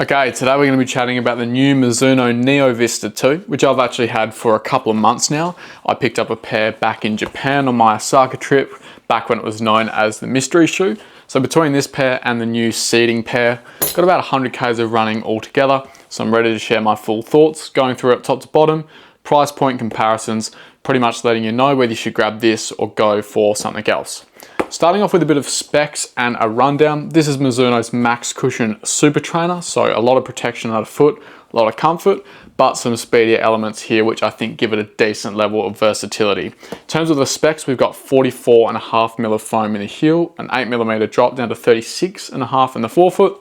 Okay, today we're going to be chatting about the new Mizuno Neo Vista 2, which I've actually had for a couple of months now. I picked up a pair back in Japan on my Osaka trip, back when it was known as the mystery shoe. So between this pair and the new seating pair, got about 100 Ks of running altogether. So I'm ready to share my full thoughts, going through it top to bottom, price point comparisons, pretty much letting you know whether you should grab this or go for something else. Starting off with a bit of specs and a rundown, this is Mizuno's Max Cushion Super Trainer, so a lot of protection at the foot, a lot of comfort, but some speedier elements here which I think give it a decent level of versatility. In terms of the specs, we've got 44.5mm of foam in the heel, an 8mm drop down to 36.5 in the forefoot.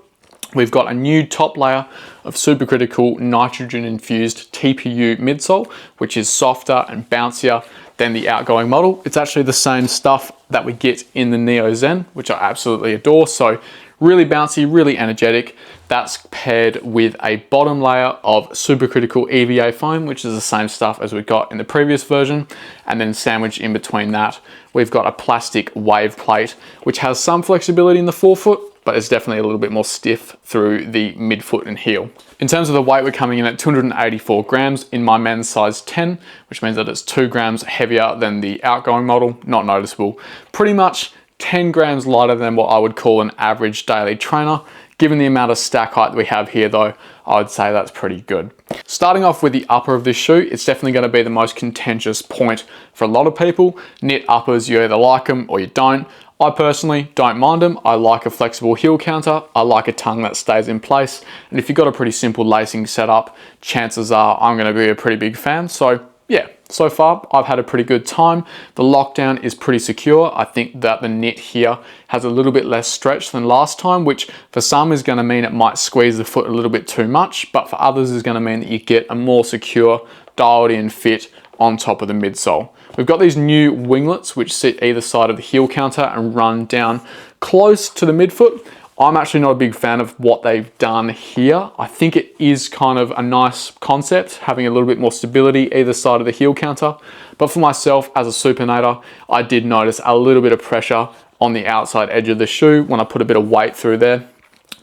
We've got a new top layer of supercritical nitrogen infused TPU midsole, which is softer and bouncier than the outgoing model. It's actually the same stuff that we get in the Neo Zen, which I absolutely adore. So really bouncy, really energetic. That's paired with a bottom layer of supercritical EVA foam, which is the same stuff as we got in the previous version. And then sandwiched in between that, we've got a plastic wave plate, which has some flexibility in the forefoot, but it's definitely a little bit more stiff through the midfoot and heel. In terms of the weight, we're coming in at 284 grams in my men's size 10, which means that it's 2 grams heavier than the outgoing model, not noticeable. Pretty much 10 grams lighter than what I would call an average daily trainer. Given the amount of stack height we have here though, I would say that's pretty good. Starting off with the upper of this shoe, it's definitely going to be the most contentious point for a lot of people. Knit uppers, you either like them or you don't. I personally don't mind them. I like a flexible heel counter. I like a tongue that stays in place. And if you've got a pretty simple lacing setup, chances are I'm going to be a pretty big fan. So yeah, so far I've had a pretty good time. The lockdown is pretty secure. I think that the knit here has a little bit less stretch than last time, which for some is going to mean it might squeeze the foot a little bit too much, but for others is going to mean that you get a more secure, dialed in fit on top of the midsole. We've got these new winglets which sit either side of the heel counter and run down close to the midfoot. I'm actually not a big fan of what they've done here. I think it is kind of a nice concept, having a little bit more stability either side of the heel counter. But for myself as a supinator, I did notice a little bit of pressure on the outside edge of the shoe when I put a bit of weight through there.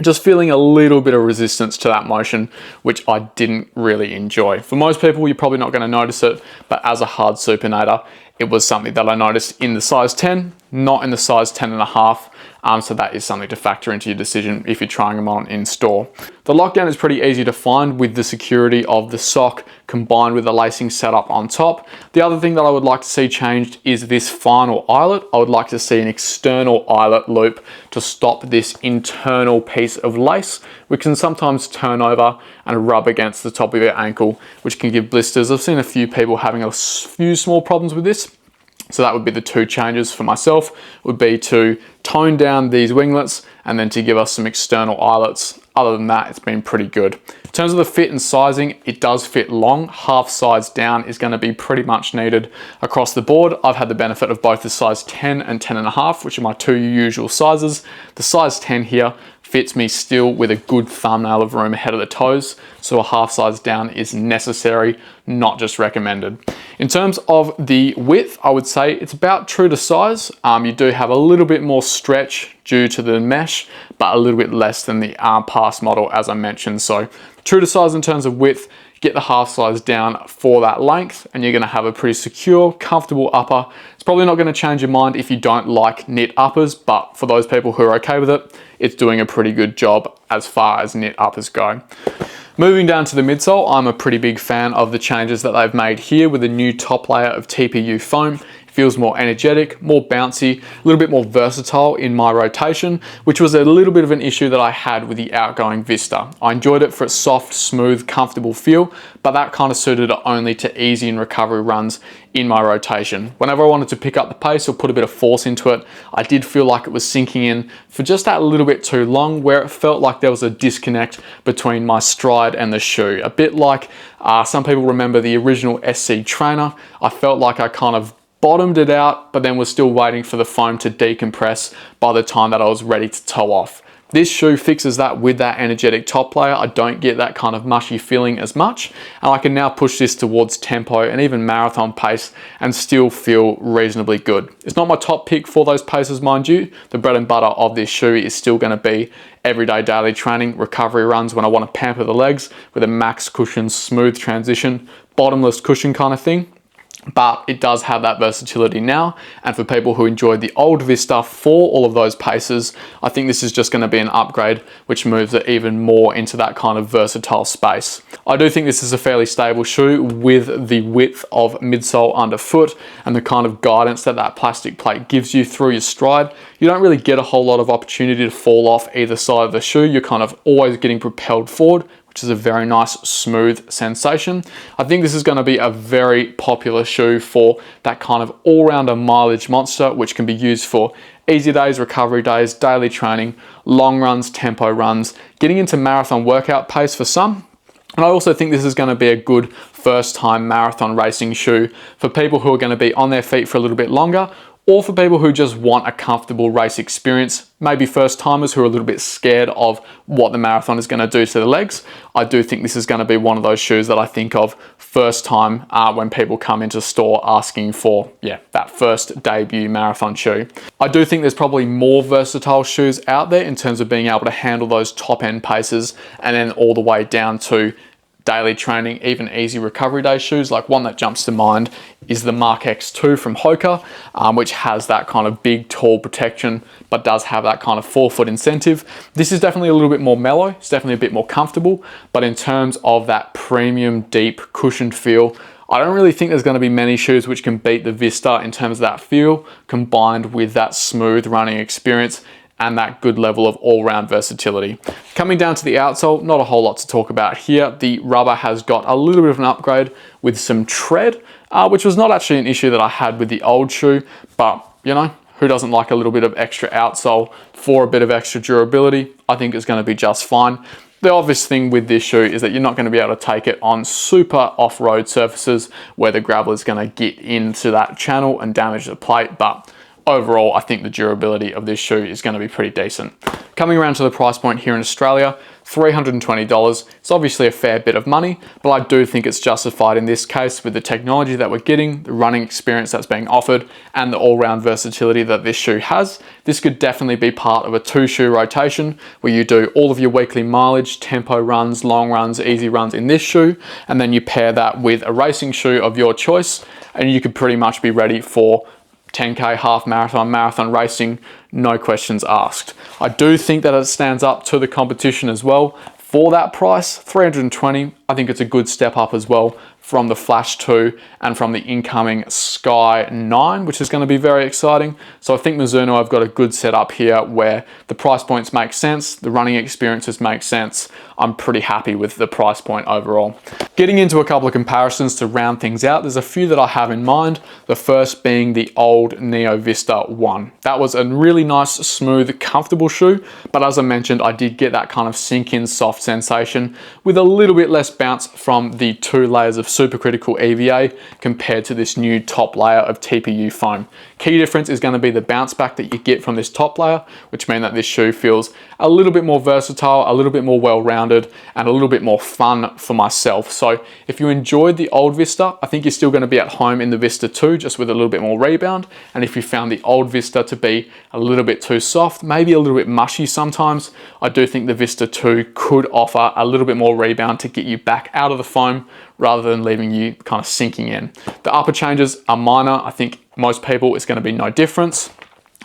Just feeling a little bit of resistance to that motion, which I didn't really enjoy. For most people, you're probably not going to notice it, but as a hard supinator, it was something that I noticed in the size 10, not in the size 10.5. So that is something to factor into your decision if you're trying them on in store. The lockdown is pretty easy to find with the security of the sock combined with the lacing setup on top. The other thing that I would like to see changed is this final eyelet. I would like to see an external eyelet loop to stop this internal piece of lace, which can sometimes turn over and rub against the top of your ankle, which can give blisters. I've seen a few people having a few small problems with this. So that would be the two changes for myself, would be to tone down these winglets and then to give us some external eyelets. Other than that, it's been pretty good. In terms of the fit and sizing, it does fit long. Half size down is going to be pretty much needed across the board. I've had the benefit of both the size 10 and 10.5, which are my two usual sizes. The size 10 here fits me still with a good thumbnail of room ahead of the toes, so a half size down is necessary, not just recommended. In terms of the width, I would say it's about true to size. You do have a little bit more stretch due to the mesh, but a little bit less than the past model, as I mentioned. So true to size in terms of width, get the half size down for that length, and you're gonna have a pretty secure, comfortable upper. It's probably not gonna change your mind if you don't like knit uppers, but for those people who are okay with it, it's doing a pretty good job as far as knit uppers go. Moving down to the midsole, I'm a pretty big fan of the changes that they've made here with a new top layer of TPU foam. It feels more energetic, more bouncy, a little bit more versatile in my rotation, which was a little bit of an issue that I had with the outgoing Vista. I enjoyed it for its soft, smooth, comfortable feel, but that kind of suited it only to easy and recovery runs in my rotation. Whenever I wanted to pick up the pace or put a bit of force into it, I did feel like it was sinking in for just that little bit too long, where it felt like there was a disconnect between my stride and the shoe. A bit like some people remember the original SC trainer. I felt like I kind of bottomed it out, but then was still waiting for the foam to decompress by the time that I was ready to toe off. This shoe fixes that with that energetic top layer. I don't get that kind of mushy feeling as much, and I can now push this towards tempo and even marathon pace and still feel reasonably good. It's not my top pick for those paces, mind you. The bread and butter of this shoe is still going to be everyday daily training, recovery runs when I want to pamper the legs with a max cushion, smooth transition, bottomless cushion kind of thing. But it does have that versatility now, and for people who enjoyed the old Vista for all of those paces, I think this is just going to be an upgrade which moves it even more into that kind of versatile space. I do think this is a fairly stable shoe with the width of midsole underfoot and the kind of guidance that that plastic plate gives you through your stride. You don't really get a whole lot of opportunity to fall off either side of the shoe. You're kind of always getting propelled forward, which is a very nice smooth sensation. I think this is going to be a very popular shoe for that kind of all-rounder mileage monster, which can be used for easy days, recovery days, daily training, long runs, tempo runs, getting into marathon workout pace for some. And I also think this is going to be a good first time marathon racing shoe for people who are going to be on their feet for a little bit longer, or for people who just want a comfortable race experience, maybe first timers who are a little bit scared of what the marathon is going to do to the legs. I do think this is going to be one of those shoes that I think of first time when people come into store asking for, that first debut marathon shoe. I do think there's probably more versatile shoes out there in terms of being able to handle those top end paces and then all the way down to daily training, even easy recovery day shoes. Like one that jumps to mind is the Mark X2 from Hoka, which has that kind of big, tall protection, but does have that kind of forefoot incentive. This is definitely a little bit more mellow. It's definitely a bit more comfortable, but in terms of that premium, deep, cushioned feel, I don't really think there's going to be many shoes which can beat the Vista in terms of that feel, combined with that smooth running experience and that good level of all-round versatility. Coming down to the outsole, not a whole lot to talk about here. The rubber has got a little bit of an upgrade with some tread, which was not actually an issue that I had with the old shoe, but you know, who doesn't like a little bit of extra outsole for a bit of extra durability? I think it's going to be just fine. The obvious thing with this shoe is that you're not going to be able to take it on super off-road surfaces where the gravel is going to get into that channel and damage the plate, but overall, I think the durability of this shoe is going to be pretty decent. Coming around to the price point here in Australia, $320. It's obviously a fair bit of money, but I do think it's justified in this case with the technology that we're getting, the running experience that's being offered, and the all-round versatility that this shoe has. This could definitely be part of a 2-shoe rotation where you do all of your weekly mileage, tempo runs, long runs, easy runs in this shoe, and then you pair that with a racing shoe of your choice, and you could pretty much be ready for 10K, half marathon, marathon racing, no questions asked. I do think that it stands up to the competition as well. For that price, $320, I think it's a good step up as well from the Flash 2 and from the incoming Sky 9, which is going to be very exciting. So I think Mizuno have got a good setup here where the price points make sense, the running experiences make sense. I'm pretty happy with the price point overall. Getting into a couple of comparisons to round things out, there's a few that I have in mind. The first being the old Neo Vista 1. That was a really nice, smooth, comfortable shoe, but as I mentioned, I did get that kind of sink-in soft sensation with a little bit less bounce from the 2 layers of supercritical EVA compared to this new top layer of TPU foam. Key difference is going to be the bounce back that you get from this top layer, which means that this shoe feels a little bit more versatile, a little bit more well-rounded, and a little bit more fun for myself. So if you enjoyed the old Vista, I think you're still going to be at home in the Vista 2, just with a little bit more rebound. And if you found the old Vista to be a little bit too soft, maybe a little bit mushy sometimes, I do think the Vista 2 could offer a little bit more rebound to get you back out of the foam rather than leaving you kind of sinking in. The upper changes are minor. I think most people it's going to be no difference.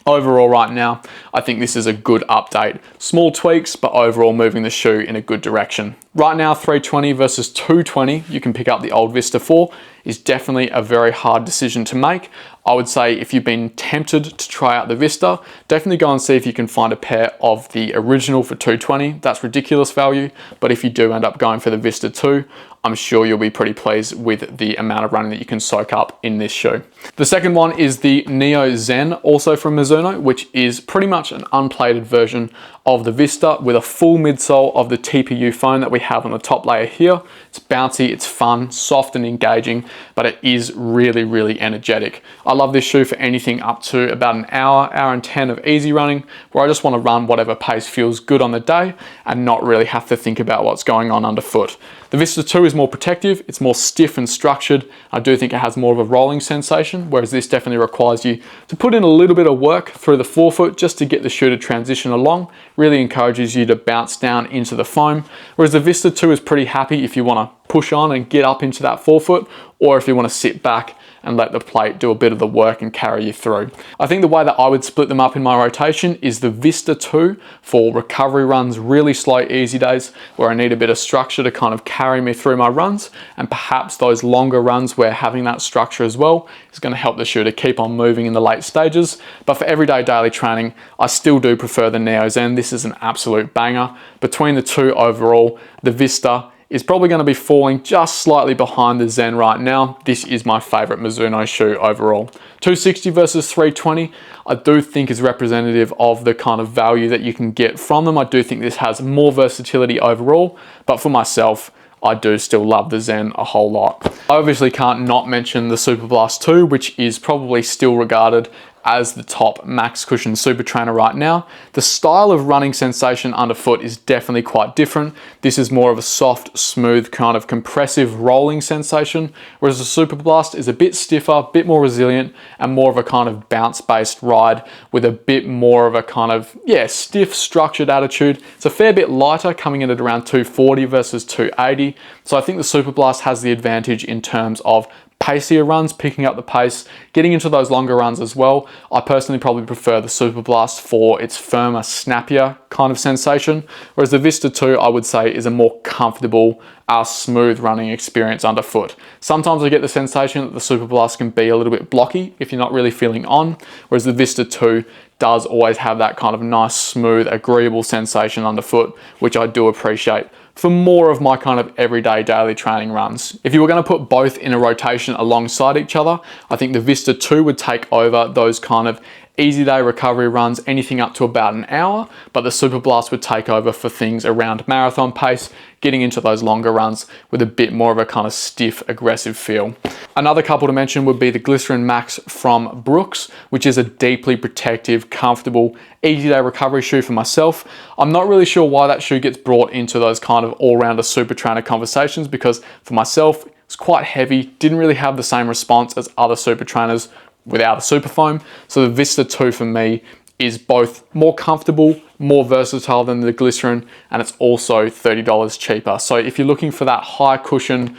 Overall right now, I think this is a good update. Small tweaks, but overall moving the shoe in a good direction. Right now, $320 versus $220 you can pick up the old Vista 4 is definitely a very hard decision to make. I would say if you've been tempted to try out the Vista, definitely go and see if you can find a pair of the original for $220. That's ridiculous value, but if you do end up going for the Vista 2, I'm sure you'll be pretty pleased with the amount of running that you can soak up in this shoe. The second one is the Neo Zen, also from Mizuno, which is pretty much an unplated version of the Vista with a full midsole of the TPU foam that we have on the top layer here. It's bouncy, it's fun, soft and engaging, but it is really, really energetic. I love this shoe for anything up to about an hour, hour and 10 of easy running, where I just want to run whatever pace feels good on the day and not really have to think about what's going on underfoot. The Vista 2 is more protective, it's more stiff and structured. I do think it has more of a rolling sensation, whereas this definitely requires you to put in a little bit of work through the forefoot just to get the shoe to transition along. Really encourages you to bounce down into the foam, whereas the Vista 2 is pretty happy if you want to push on and get up into that forefoot, or if you want to sit back and let the plate do a bit of the work and carry you through. I think the way that I would split them up in my rotation is the Vista 2 for recovery runs, really slow, easy days where I need a bit of structure to kind of carry me through my runs, and perhaps those longer runs where having that structure as well is going to help the shoe to keep on moving in the late stages. But for everyday daily training, I still do prefer the Neo Zen. This is an absolute banger. Between the two overall, the Vista is probably going to be falling just slightly behind the Zen right now. This is my favorite Mizuno shoe overall. 260 versus 320, I do think is representative of the kind of value that you can get from them. I do think this has more versatility overall, but for myself, I do still love the Zen a whole lot. I obviously can't not mention the Super Blast 2, which is probably still regarded as the top max cushion super trainer right now. The style of running sensation underfoot is definitely quite different. This is more of a soft, smooth, kind of compressive rolling sensation, whereas the Super Blast is a bit stiffer, a bit more resilient, and more of a kind of bounce-based ride with a bit more of a kind of, yeah, stiff, structured attitude. It's a fair bit lighter, coming in at around 240 versus 280. So I think the Super Blast has the advantage in terms of pacier runs, picking up the pace, getting into those longer runs as well. I personally probably prefer the Super Blast for its firmer, snappier kind of sensation, whereas the Vista 2 I would say is a more comfortable, smooth running experience underfoot. Sometimes I get the sensation that the Super Blast can be a little bit blocky if you're not really feeling on, whereas the Vista 2 does always have that kind of nice, smooth, agreeable sensation underfoot, which I do appreciate for more of my kind of everyday daily training runs. If you were going to put both in a rotation alongside each other, I think the Vista 2 would take over those kind of easy day recovery runs, anything up to about an hour, but the Super Blast would take over for things around marathon pace, getting into those longer runs with a bit more of a kind of stiff, aggressive feel. Another couple to mention would be the Glycerin Max from Brooks, which is a deeply protective, comfortable, easy day recovery shoe for myself. I'm not really sure why that shoe gets brought into those kind of all-rounder super trainer conversations, because for myself, it's quite heavy, didn't really have the same response as other super trainers without a super foam. So the Vista 2 for me is both more comfortable, more versatile than the Glycerin, and it's also $30 cheaper. So if you're looking for that high cushion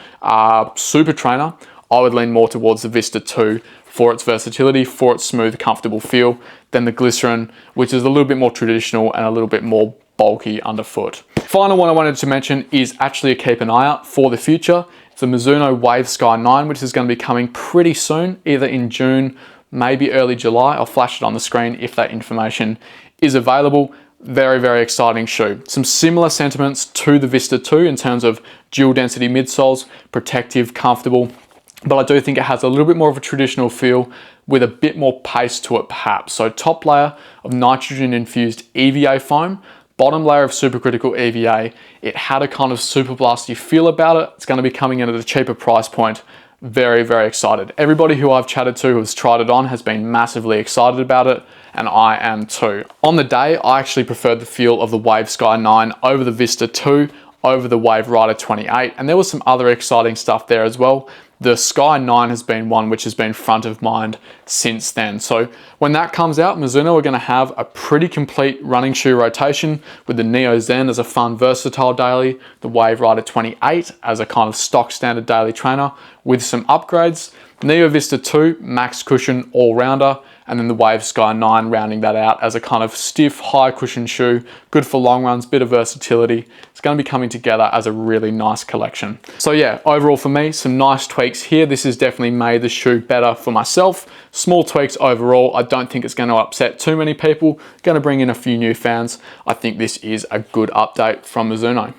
super trainer, I would lean more towards the Vista 2 for its versatility, for its smooth, comfortable feel, than the Glycerin, which is a little bit more traditional and a little bit more bulky underfoot. Final one I wanted to mention is actually keep an eye out for the future. It's the Mizuno Wave Sky 9, which is going to be coming pretty soon, either in June, maybe early July. I'll flash it on the screen if that information is available. Very, very exciting shoe. Some similar sentiments to the Vista 2 in terms of dual density midsoles, protective, comfortable, but I do think it has a little bit more of a traditional feel with a bit more pace to it perhaps. So top layer of nitrogen infused EVA foam, bottom layer of supercritical EVA. It had a kind of super blasty feel about it. It's going to be coming in at a cheaper price point. Very, very excited. Everybody who I've chatted to who has tried it on has been massively excited about it, and I am too. On the day, I actually preferred the feel of the Wave Sky 9 over the Vista 2, over the Wave Rider 28, and there was some other exciting stuff there as well. The Sky 9 has been one which has been front of mind since then. So when that comes out, Mizuno are going to have a pretty complete running shoe rotation with the Neo Zen as a fun, versatile daily, the Wave Rider 28 as a kind of stock standard daily trainer with some upgrades, Neo Vista 2 max cushion all-rounder, and then the Wave Sky 9 rounding that out as a kind of stiff, high cushion shoe, good for long runs, bit of versatility. It's going to be coming together as a really nice collection. So yeah, overall for me, some nice tweaks here. This has definitely made the shoe better for myself. Small tweaks overall. I don't think it's going to upset too many people. Going to bring in a few new fans. I think this is a good update from Mizuno.